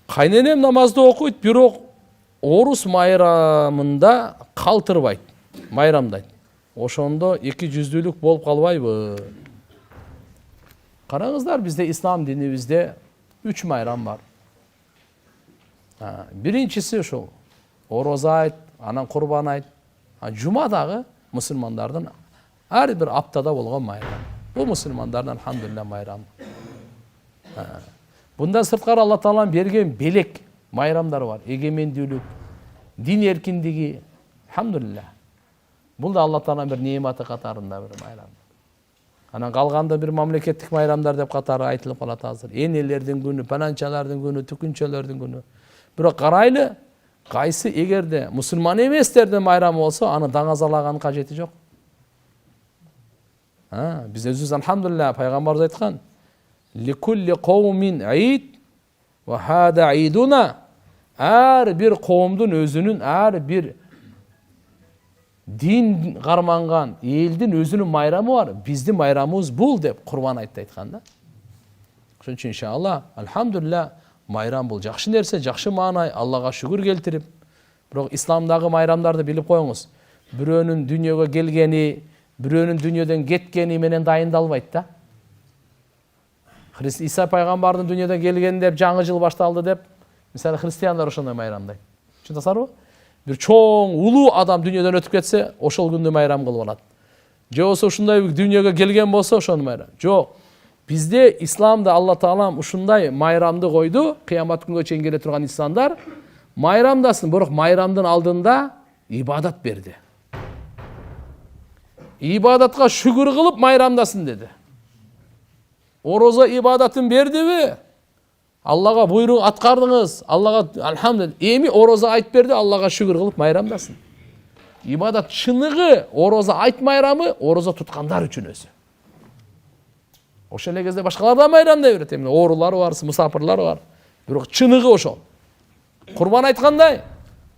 Кайненем намазды окуйт, бирок орус майрамында калтырбайт, майрамдайт. Ошондо эки жүздүүлүк болуп калбайбы? Караңыздар, бизде ислам динибизде 3 майрам бар. Биринчиси ошол ороза айт, анан курбан айт. Жума дагы мусулмандардын ар бир аптада болгон майрам. Бул мусулмандардын алхамдулилля майрамы. Bundan sırtkar Allah Taala'nın bergen belek mayramları var. Egemendүүлүк, din erkindigi. Alhamdulillah. Бұл да Allah Taala'nın bir nemati қатарында bir майрам. Анан калганда bir мамлекеттик майрамдар деп катары айтылып калат азыр. Энелердин күнү, пананчалардын күнү, түкүнчөлөрдүн күнү. Бирок карайлы, кайсы эгерде мусулман эместердин майрамы болсо, аны даңазалаган кажети жок. Биз өзүбүз алхамдулилlah пайгамбарыбыз айткан: "Ликулли кавмин айд ва хада айдуна." Ар бир коомдун өзүнүн, ар бир дин карманган элдин өзүнүн майрамы бар. Биздин майрамыбыз бул деп Курбан айтты айтканда. Ошон үчүн иншалла, алхамдулилlah, майрам бул жакшы нерсе, жакшы маанай, Аллага шүгүр келтирип. Бирок исламдагы майрамдарды билип коюңуз. Бирөөнүн дүйнөгө келгени, бирөөнүн дүйнөдөн кеткени менен дайындалбайт да. Иса пайгамбардын дүйнөдөн келгени деп жаңы жыл башталды деп, мисалы христиандар ошондой майрамдайт. Түшүнөсүңөрбү? Bir çoğun ulu adam dünyadan ötüp ketse oşol günde mayram kılıp alат. Je olsa ушундай dünyaga kelgen bolsa oşonu mayram. Жок. Bizde İslam'da Allah Taalam ушундай mayramды koydu. Kıyamet gününe çeyин келе турган insanlar mayramdasın. Бирок mayramдын алдында ibadat berdi. İbadatка şükür kılıp mayramdasın dedi. Oroza ibadatın berdi mi? Allah'a buyruğu atkardınız. Allah'a elhamdülillah. Emi oroza ayt berdi. Allah'a şükür kılıp mayramdasın. İbadat çınığı oroza ayt mayramı oroza tutkanlar üçün özü. O şöyle gezde başkalardan mayramda öğretemler. Orular var, musafirlar var. Bирок çınığı oşol. Kurban aytkanday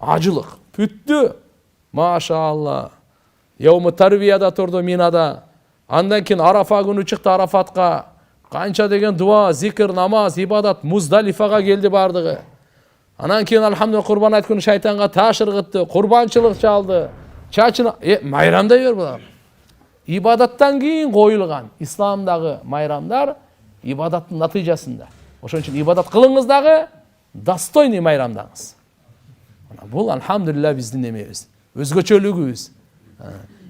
acılık, püttü. Maşallah. Yevmi tarbiyada turdu Minada. Andan keyin Arafa günü çıktı Arafat'a. Kança degen dua, zikir, namaz, ibadat Muzdalifaga geldi bardığı. Anan keyin alhamdulillah kurban ayt günü şeytanga taş ırgıttı, kurbançılık çaldı. Çaçını mayramda yer bular. İbadattan keyin koyulgan İslamdagı mayramlar ibadatın natijasında. Oşon üçün ibadat kılыңыз dagı достойный mayramdаңыз. Бул alhamdulillah биздин эмебиз, өзгөчөлүгүбүз.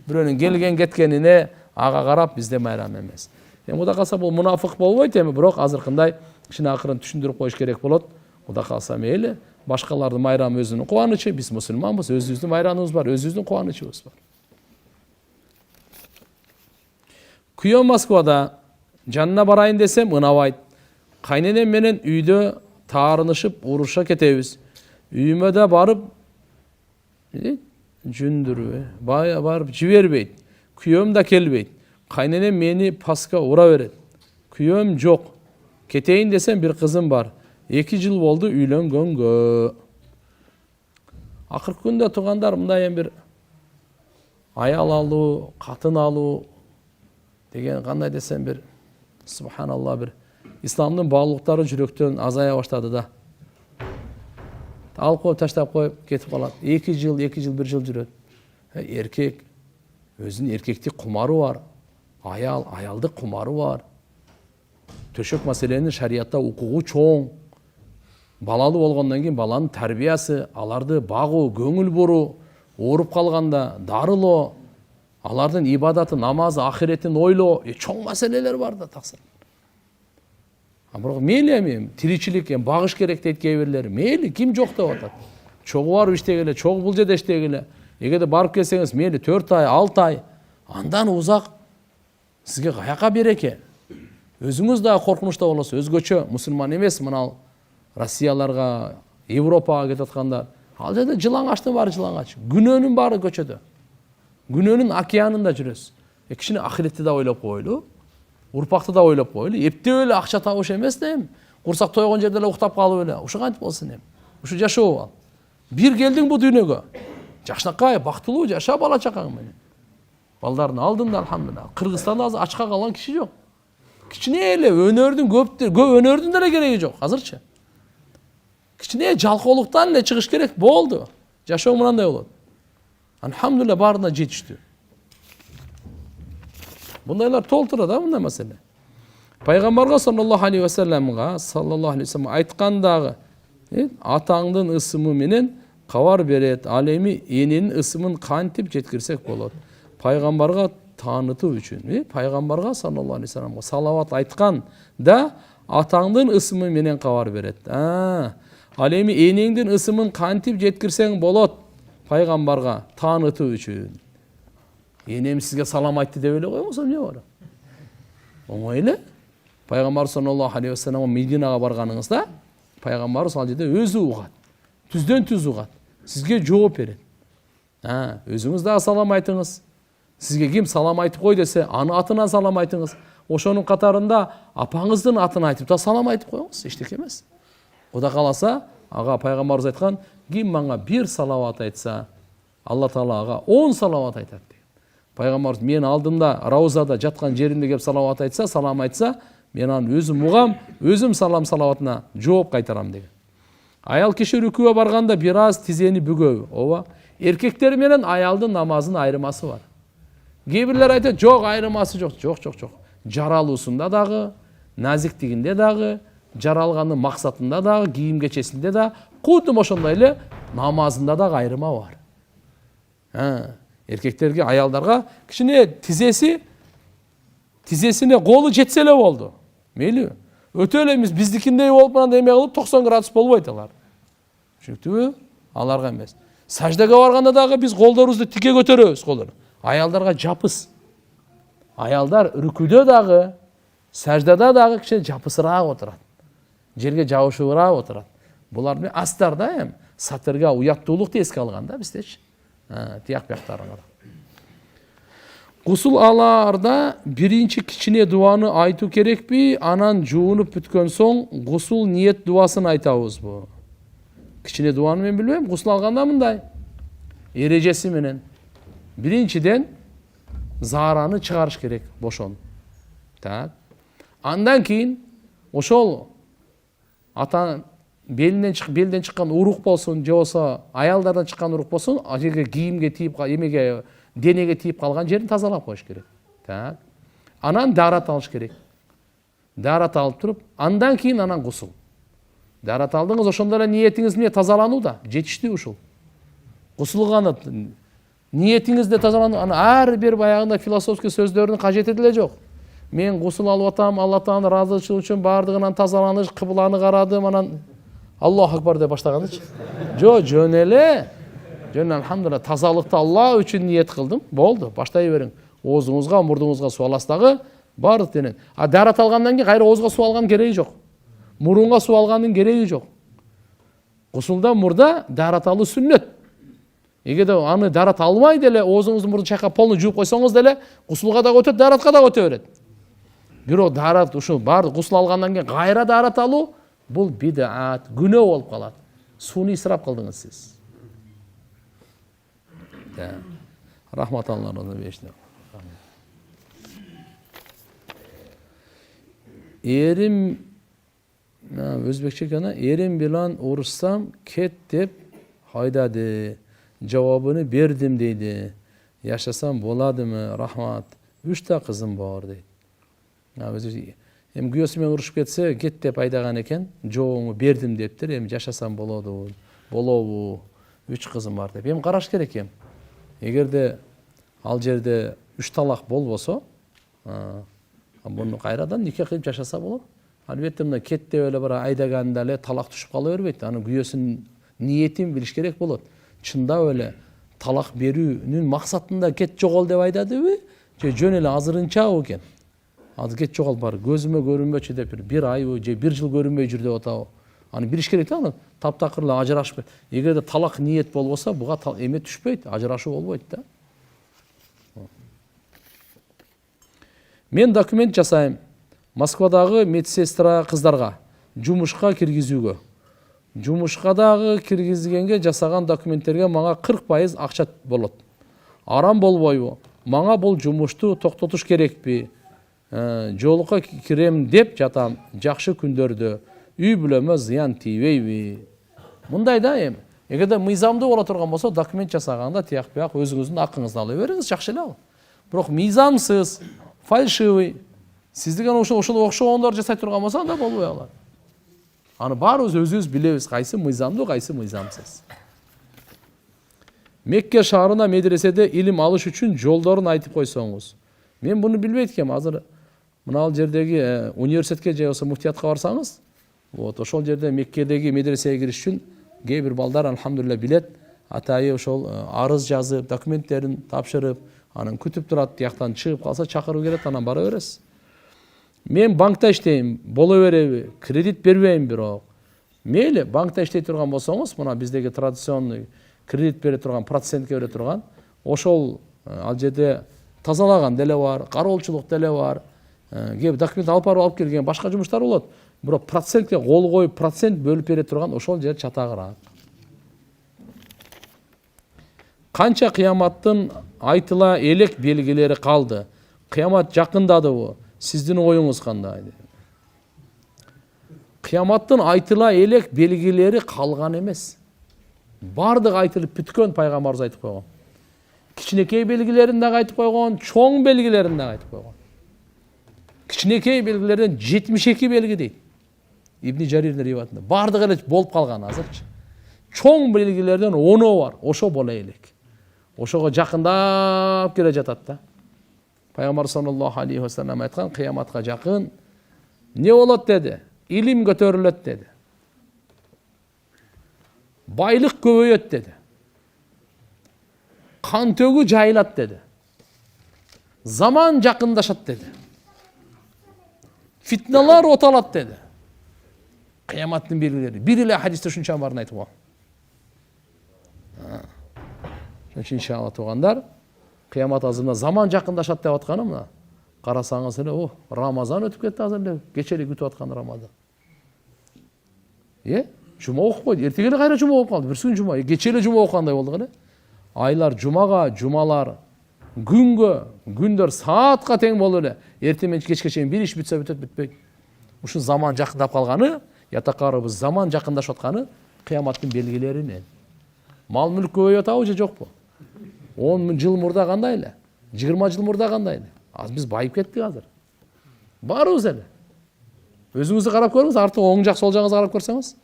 Бирөөнүн келген кеткенине ага карап бизде майрам эмес. Кудай калса бул мунафык болбойт эми, бирок азыркындай кичине акырын түшүндүрүп коюш керек болот. Кудай калса мейли, башкалардын майрамы өзүнүн кубанычы, биз мусулманбыз, өзүбүздүн майрамыбыз бар, өзүбүздүн кубанычыбыз бар. Күйөө Москвада жанына барайын десем ынабайт. Кайненем менен үйдө таарынышып уруша кетебиз. Үйүмө да барып жүндүрүп, бая барып жибербейт. Күйөөм да келбейт. Kaynenem meni paska ura verir. Kүйөөм жок. Кетейин desem bir kızım var. 2 yıl oldu үйлөнгөнгө. Акыркы күндө туугандар мындай bir аял алуу, катын алуу деген кандай desem bir subhanallah bir İslamдын баглыктары жүрөктөн азая баштады да. Алып коюп таштап коюп кетип калат. 2 yıl, 1 yıl жүрөт. Эркек өзүнүн эркектик кумары бар. Ayaldık kumarı var. Töşök meselenin şariatta hukuku çoğun. Balalı bolgondan keyin balanın terbiyesi, alardı bagуу, көңүл буруу, ооруп kalganda darıloo, alardın ibadatı, namazı, ahiretin oyloo, çoğun meseleler var da taksir. Bирок мейли эми тиричилик, багыш керек дейт кээ бирлери. Мейли ким жок деп атат. Чогу барып иштегиле, чогу бул жерде иштегиле. Эгерде барып келсеңиз, мейли 4 ай, 6 ай, андан узак сизге каяка береке. Өзүңүз да коркунучта болосуз. Өзгөчө мусулман эмес мына Россияларга, Европага кетип аткандар. Ал жерде жылаңачтын баары жылаңач. Күнөөнүн баары көчөдө. Күнөөнүн океанында жүрөсүз. Кичине ахиретти да ойлоп койлу. Урпакты да ойлоп койлу. Эптеп эле акча табыш эмес да эми. Курсак тойгон жерде эле уктап калып эле. Ушу кантип болсун эми. Ушу жашоо ал. Бир келдиң бу дүйнөгө. Жакшынакай, бактылуу жаша бала чакаң менен. Балдардын алдында алхамдулилlah. Кыргызстанда азыр ачка калган киши жок. Кичине эле өнөрдүн көп өнөрдүн деле кереги жок азырчы. кичине жалкоолуктан эле чыгыш керек, болду. Жашоо мындай болот. Алхамдулилlah баарына жетиштүү. Бундайлар толтура да мындай маселе. Пайгамбарга саллаллаху алейхи вассалам айткандагы атаңдын ысымы менен кабар берет, ал эми эненин ысымын кантип жеткирсек болот. Пайгамбарга таанытуу үчүн, пайгамбарга саллаллаху алейхи вассаламга салават айткан да атаңдын ысымы менен кабар берет. Ал эми энеңдин ысымын кантип жеткирсең болот? Пайгамбарга таанытуу үчүн. Энем сизге салам айтты деп эле коймосо эмне бар? Оңой эле. Пайгамбар саллаллаху алейхи вассаламга Мединага барганыңызда, пайгамбар ал жерде өзү угат. Түздөн түз угат. Сизге жооп берет. Өзүңүз дагы салам айтыңыз. Сизге ким салам айтып кой десе, аны атынан салам айтыңыз. Ошонун катарында апаңыздын атын айтып да салам айтып коюңуз, эчтеке эмес. Кудай кааласа, ага пайгамбарыбыз айткан, ким мага бир салават айтса, Алла Таала ага 10 салават айтат деген. Пайгамбарыбыз мен алдымда Раузада жаткан жеримде кеп салават айтса, салам айтса, мен аны өзүм угам, өзүм салаватына жооп кайтарам деген. Аял киши рүкүгө барганда бир аз тизени бүгөбү. Ооба. Эркектер менен аялдын намазынын айырмасы бар. Кээ бирлер айтат, жок, айырмасы жок. Жок. Жаралуусунда дагы, назиктигинде дагы, жаралганын максатында дагы, кийим кечесинде да, кудум ошондой эле намазында дагы айырма бар. Эркектерге, аялдарга кичине тизесине колу жетсе эле болду. Мейли. Өтө эле эмес биздикиндей болуп мындай эме кылып 90 градус болбойт алар. Түшүнүктүбү? Аларга эмес. Саждага барганда дагы биз колдорубузду тике көтөрөбүз колдорду. Аялдарга жапыс. Аялдар рүкүдө дагы, саждада дагы кичине жапысыраак отурат. Жерге жабышыбыраак отурат. Булар мен астар да эм сатырга уяттуулукту эске алганда биздечи. Тияк бияктарына. Гусул алаарда биринчи кичине дуаны айтуу керекпи? Анан жуунуп бүткөн соң гусул ниет дуасын айтабызбы? Кичине дуаны мен билбейм. Гусул алганда мындай эрежеси менен. Биринчиден заараны чыгарыш керек, бошон. Так. Андан кийин ошол ата белден чыккан урук болсун, же болсо аялдардан чыккан урук болсун, жерге кийимге тийип, эмеге денеге тийип калган жерин тазалап коюш керек. Так. Анан даарат алыш керек. Даарат алып туруп, андан кийин анан гусул. Даарат алдыңыз, ошондо эле ниетиңиз эмне тазалануу да, жетиштүү ушул. Гусулганы ниетиңизде тазалануу, ар бир баягында философский сөздөрдүн кажети деле жок. Мен гусул алып атам, Алла Тааланын ыраазычылыгы үчүн бардыгынан тазаланыш, кыбланы карадым, анан Аллаху акбар деп баштагандычы. Жо, жөн эле. Жөн алхамдулилlah, тазалыкты Алла үчүн ниет кылдым. Болду, баштай бериң. Оозуңузга, мурдуңузга суу аласдагы бардык денен. Даарат алгандан кийин кайра оозго суу алган кереги жок. Мурунга суу алгандын кереги жок. Гусулда мурда даарат алуу сүннөт. Эгерде аны даарат албай деле оозуңузду мурду чайкап полну жууп койсоңуз деле гусулга дагы өтөт, дааратка дагы өтө берет. Бирок даарат ушул баардык гусул алгандан кийин кайра даарат алуу бул бидаат, күнөө болуп калат. Сууну исрап кылдыңыз сиз. Рахмат Аллахына берсин. Эрим өзбекче экен, эрим билан урушсам кет деп хайдады. Жавабını бердим deydi. Yaşasam boladымы? Рахмат. 3 та кызым бар дейт. Эми күйөөсү менен урушуп кетсе, кет деп айдаган экен, жообуңу бердим дептир, эми жашасам болобу? 3 кызым бар деп. Эми караш керек эми. Эгерде ал жерде 3 талак болбосо, буну кайрадан нике кылып жашаса болот. Албетте мына кет деп эле бара айдаганда эле талак түшүп кала бербейт. Аны күйөөсүнүн ниетин билиш керек болот. Чындап эле талак берүүнүн максатында кет жогол деп айдадыбы? Же жөн эле азырынчабы экен? Азыр кет жогол бар, көзүмө көрүнбөчү деп бир айбы же бир жыл көрүнбөй жүр деп атабы? Аны билиш керек да, аны таптакырла ажырашып. Эгерде талак ниет болбосо, буга эме түшпөйт, ажырашуу болбойт да. Мен документ жасайм. Москвадагы медсестра кыздарга жумушка киргизүүгө. Жумушка дагы киргизгенге жасаган документтерге мага 40% акча болот. Арам болбойбу? Мага бул жумушту токтотуш керекпи? Жолукка кирем деп жатам, жакшы күндөрдө үй бүлөмө зыян тийбейби? Мындай да эми. Эгерде мыйзамдуу боло турган болсо, документ жасаганда тияк бияк өзүңүздүн акыңызды ала бериңиз, жакшы эле ал. Бирок мыйзамсыз, фальшивый, сиздиген ошол окшогондор жасай турган болсо, анда болбой калат. Аны баарыбыз өзүбүз билебиз, кайсы мыйзамдуу, кайсы мыйзамсыз. Мекке шаарына медреседе илим алыш үчүн жолдорун айтып койсоңуз. Мен буну билбейт экенмин. Азыр мына жердеги университетке же болбосо муфтиятка барсаңыз, вот ошол жерде Меккедеги медресеге кириш үчүн кээ бир балдар алхамдулилля билет, атайы ошол арыз жазып, документтерин тапшырып, анан күтүп турат, тияктан чыгып калса чакырып келет, анан бара бересиз. Мен банкта иштейм, боло береби, кредит бербейм бирок. Мейли, банкта иштей турган болсоңуз, мына биздеги традиционный кредит бере турган, процентке бере турган, ошол ал жерде тазалаган деле бар, кароолчулук деле бар. Кээ документ алып барып алып келген башка жумуштар болот. Бирок процентке кол коюп, процент бөлүп бере турган ошол жер чатагыраак. Канча кыяматтын айтыла элек белгилери калды? Кыямат жакындадыбы? Сиздин оюңуз кандай? Кыяматтын айтыла элек белгилери калган эмес. Бардык айтылып бүткөн, пайгамбарыбыз айтып койгон. Кичинекей белгилерин дагы айтып койгон, чоң белгилерин дагы айтып койгон. Кичинекей белгилерден 72 белги дейт. Ибн Жарирдин риваятында. Бардык эле болуп калган азырчы. Чоң белгилерден 10 бар, ошо боло элек. Ошого жакындап келе жатат да. Пайгамбар саллаллаху алейхи ва саллям айткан, кыяматка жакын не болот деди? Илим көтөрүлөт деди. Байлык көбөйөт деди. Кан төгү жайылат деди. Заман жакындашат деди. Фитналар оталат деди. Кыяматтын белгилери. Бир эле хадисте ушунча барын айтып койгон. Иншалла тугандар, кыямат азырына заман жакындашат деп атканы мына. Карасаңыз эле, Рамазан өтүп кетти азыр эле, кечели күтүп аткан Рамазан. Жума окуп койду, эртеге эле кайра жума окуп калды, бир күн жума, кечели жума окугандай болдук эле. Айлар жумага, жумалар күнгө, күндөр саатка тең болду эле. Эртең менен кечке чейин бир иш бүтсө бүтөт, бүтпөйт. Ушул заман жакындап калганы, ятакарыбыз заман жакындашып атканы кыяматтын белгилеринен. Мал мүлк көбөйүп атабы же жокпу? 10 жыл мурда кандай эле? 20 жыл мурда кандай эле? Биз байып кеттик азыр. Барыбыз эле. Өзүңүздү карап көрүңүз, артык оң жак, сол жагыңызга карап көрсөңүз.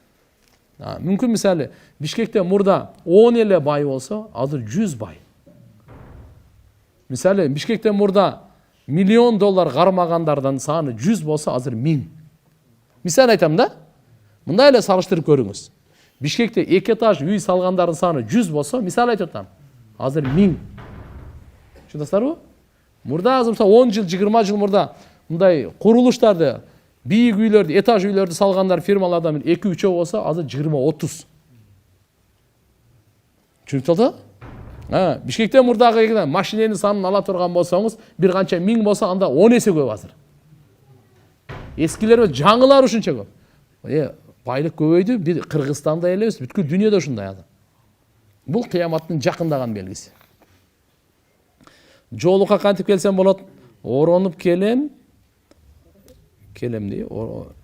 Мүмкүн мисалы Бишкекте мурда 10 эле бай болсо, азыр 100 бай. Мисалы Бишкекте мурда $1 миллион кармагандардан саны 100 болсо, азыр 1000. Мисалы айтам да. Мындай эле салыштырып көрүңүз. Бишкекте 2 этаж үй салгандардын саны 100 болсо, мисалы айтып атам, азыр 1000. Түшүнөсүзбү? Мурда азыр 10 жыл, 20 жыл мурда мындай курулуштарды, бийик үйлөрдү, этаж үйлөрдү салгандар фирмалардан 2-3 болсо, азыр 20-30. Түшүнүп атасызбы? Бишкекте мурдагы машиненин санын ала турган болсоңуз, бир канча 1000 болсо, анда 10 эсе көп азыр. Эскилер жаңылар ушунча көп. Байлык көбөйдү, бир Кыргызстанда эле эмес, бүткүл дүйнөдө ушундай азыр. Бул кыяматтын жакындаган белгиси. Жолукка кантип келсем болот? Оронуп келем дей,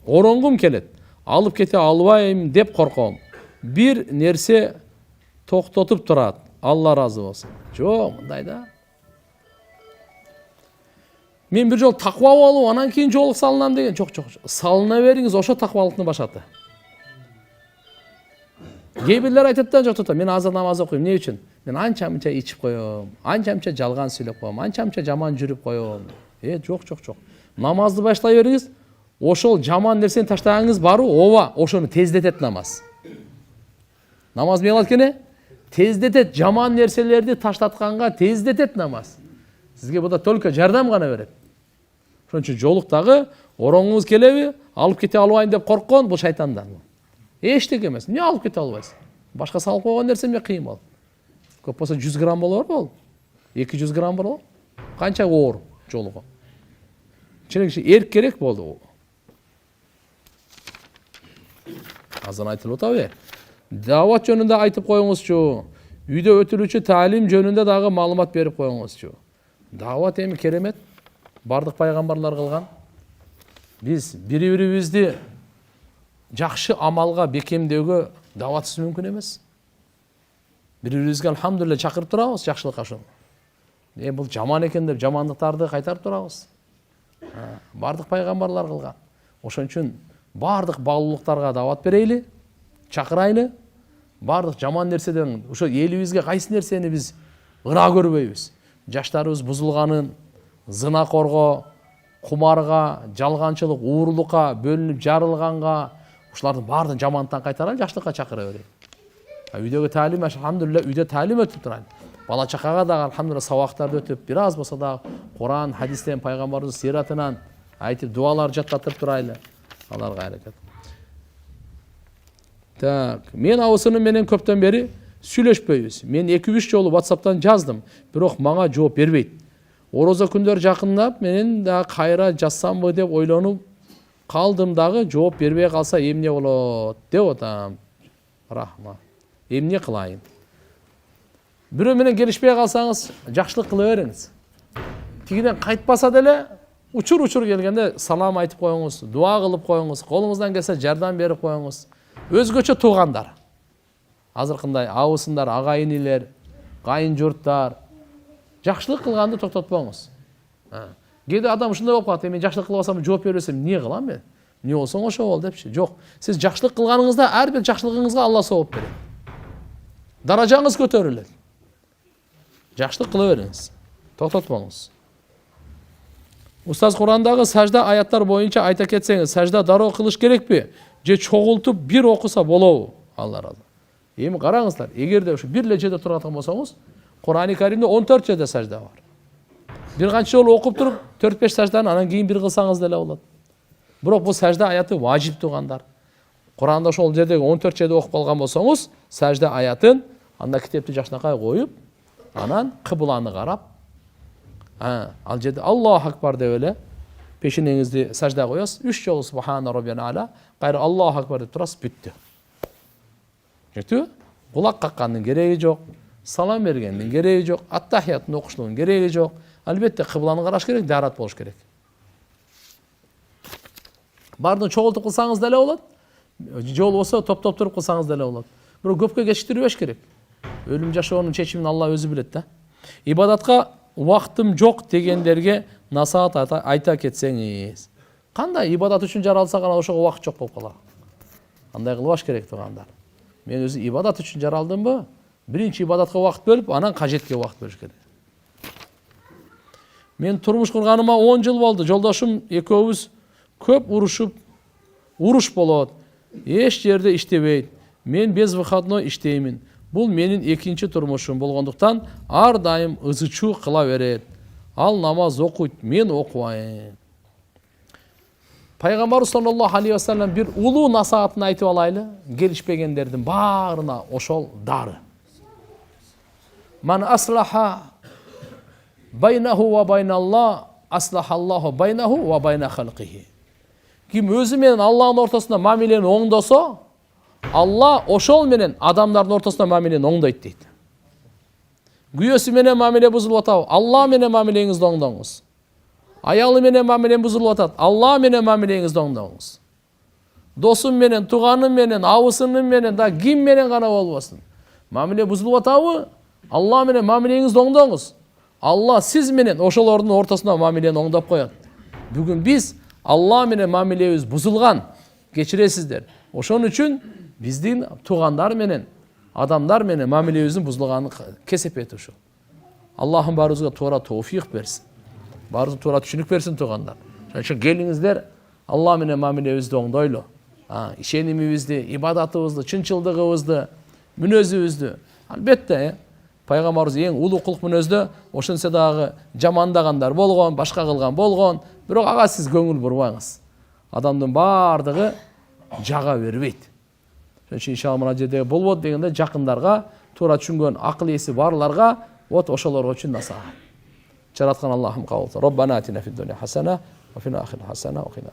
оронгум келет. Алып кете албайм деп корком. Бир нерсе токтотуп турат. Алла разы болсун. Жок, мындай да. Мен бир жол таква болуп, анан кийин жолук салынам деген. Жок. Салына бериңиз, ошо таквалыктын башаты. Кээ бирлер айтат да, жок, мен азыр намаз окуйм. Эмне үчүн? Мен анча-мынча ичип коем, анча-мынча жалган сүйлөп коем, анча-мынча жаман жүрүп коем. Жок. Намазды башлай бериңиз, ошол жаман нерсени таштагаңыз барбы? Ооба, ошону тездетет намаз. Намаз эмне кылат экен? Тездетет, жаман нерселерди таштатканга тездетет намаз. Сизге буда только жардам гана берет. Ошон үчүн жолуктагы ороңуңуз келеби, алып кете албайм деп корккон, бул шайтандан. Эчтеке эмес. Эмне алып кете албайсың? Башка салып койгон нерсе эмне кыйын болот? Көп болсо 100 грамм болор болду. 200 грамм болор. Канча оор жолугу. Ченекчи эрк керек болду. Азан айтылып атабы? Дават жөнүндө айтып коюңузчу. Үйдө өтүлүүчү таалим жөнүндө дагы маалымат берип коюңузчу. Дават эми керемет. Бардык пайгамбарлар кылган. Биз бири-бирибизди жакшы амалга бекемдөөгө Даватсыз мүмкін емес. Бір-бірімізге алхамдулилля шақырып тұрабыз жақсылыққа ошол. Бұл жаман екен деп жамандықтарды қайтарып тұрабыз. Бардық пайғамбарлар қылған. Ошон үчүн бардық баалуулуктарга дават берейли, чакырайлы. Бардық жаман нерседен, ошо элибизге кайсы нерсени биз ыра көрбөйбүз. Жаштарыбыз бузулганын, зынакорго, кумарга, жалганчылык, уурлукка, бөлүнүп жарылганга, ушулардын баардыгын жамандыктан кайтаралы, жакшылыкка чакыра берели. Үйдөгү таалим, алхамдулилля, үйдө таалим өтүп турат. Бала чакага дагы алхамдулилля сабактарды өтүп, бир аз болсо дагы Куран, хадистен, пайгамбарыбыздын сиратынан айтып, дуалар жаттатып турайлы. Аларга аракет. Так, мен абысыным менен көптөн бери сүйлөшпөйбүз. Мен 2-3 жолу WhatsApp'тан жаздым, бирок мага жооп бербейт. Орозо күндөр жакындап, менен да кайра жазсамбы деп ойлонуп калдым дагы, жооп бербей калса эмне болот деп атам. Рахма. Эмне кылайын? Бирөө менен келишпей калсаңыз, жакшылык кыла бериңиз. Тигиден кайтпаса деле, учур келгенде салам айтып коюңуз, дуа кылып коюңуз, колуңуздан келсе жардам берип коюңуз. Өзгөчө туугандар. Азыркындай абысындар, агайынилер, кайын журттар жакшылык кылганды токтотпоңуз. Кээде адам ушундай болуп калат, мен жакшылык кылбасам жооп бербесем эмне кылам мен? Эмне болсоң ошо бол депчи. Жок, сиз жакшылык кылганыңызда ар бир жакшылыгыңызга Алла сооп берет. Даражаңыз көтөрүлөт. Жакшылык кыла бериңиз. Токтотпоңуз. Устаз Курандагы сажда аяттар боюнча айта кетсеңиз, сажда дароо кылыш керекпи? Же чогултуп бир окуса болобу? Алла разы. Эми караңыздар, эгерде ушу бир эле жерде турган болсоңуз, Курани Каримде 14 жерде сажда бар. Бир канча жолу окуп туруп, 4-5 сажданы анан кийин бир кылсаңыз деле болот. Бирок бул сажда аяты важип тугандар. Куранда ошол жердеги 14 жерде окуп калган болсоңуз, сажда аятын анда китепти жакшынакай коюп, анан кыбланы карап, ал жерде Аллаху акбар деп эле пешенеңизди сажда коесуз, 3 жолу субхана роббиял а'ла, кайра Аллаху акбар деп турасыз, бүттү. Жетүү? Кулак каккандын кереги жок, салам бергендин кереги жок, аттахиятын окуштун кереги жок. Албетте кыбланы караш керек, дарат болуш керек. Бардын чогултуп кылсаңыз деле болот. Жол болсо топ-топ туруп кылсаңыз деле болот. Бирок көпкө кечиктирбеш керек. Өлүм жашоонун чечимин Алла өзү билет да. Ибадатка убактым жок дегендерге насаат айта кетсеңиз. Кандай ибадат үчүн жаралса гана ошого убакыт жок болуп калат. Андай кылбаш керек тугандар. Мен өзү ибадат үчүн жаралдымбы? Биринчи ибадатка убакыт бөлүп, анан кажетке убакыт бөлүш керек. Мен турмуш курганыма 10 жыл болду. Жолдошум экөөбүз көп уруш болот. Эч жерде иштебейт. Мен безвыходной иштеймин. Бул менин экинчи турмушум болгондуктан ар дайым ызычуу кыла берет. Ал намаз окуйт, мен окубайм. Пайгамбар саллаллаху алейхи ва саллям бир улуу насаатын айтып алайлы. Келишпегендердин баарына ошол дары. Ман аслаха байнаху ва байналлах аслахаллаху байнаху ва байна халқихи. Ким өзү менен Аллахтын ортосунда мамилени оңдосо, Алла ошол менен адамдардын ортосунда мамилени оңдойт дейт. Күйөөсү менен мамиле бузулуп атабы? Алла менен мамилеңизди оңдоңуз. Аялы менен мамилең бузулуп атат? Алла менен мамилеңизди оңдоңуз. Досум менен, туганым менен, абысыным менен, да ким менен гана болбосун. Мамиле бузулуп атабы? Алла менен мамилеңизди оңдоңуз. Алла сиз менен ошолордун ортосунда мамилени оңдоп коет. Бүгүн биз Алла менен мамилебиз бузулган, кечиресиздер. Ошон үчүн биздин тугандар менен, адамдар менен мамилебиздин бузулганын кесепети ушул. Аллахым баарыбызга туура тауфик берсин. Баарыбызга туура түшүнүк берсин тугандар. Ошон үчүн келиңиздер, Алла менен мамилебизди оңдойлу. Ишенимибизди, ибадатыбызды, чынчылдыгыбызды, мүнөзүбүздү. Албетте, пайгамбарыбыз эң улуу кулк мүнөздө ошончо дагы жамандагандар болгон, башка кылган болгон, бирок ага сиз көңүл бурбаңыз. Адамдын баардыгы жага бербейт. Ошон үчүн иншалла мына жерде болбот дегенде жакындарга, туура түшүнгөн акыл эси барларга вот ошолорго үчүн насаат. Жараткан Аллахым кабыл кылсын. Роббана атина фид дуnya хасана ва фил ахирати хасана ва кина.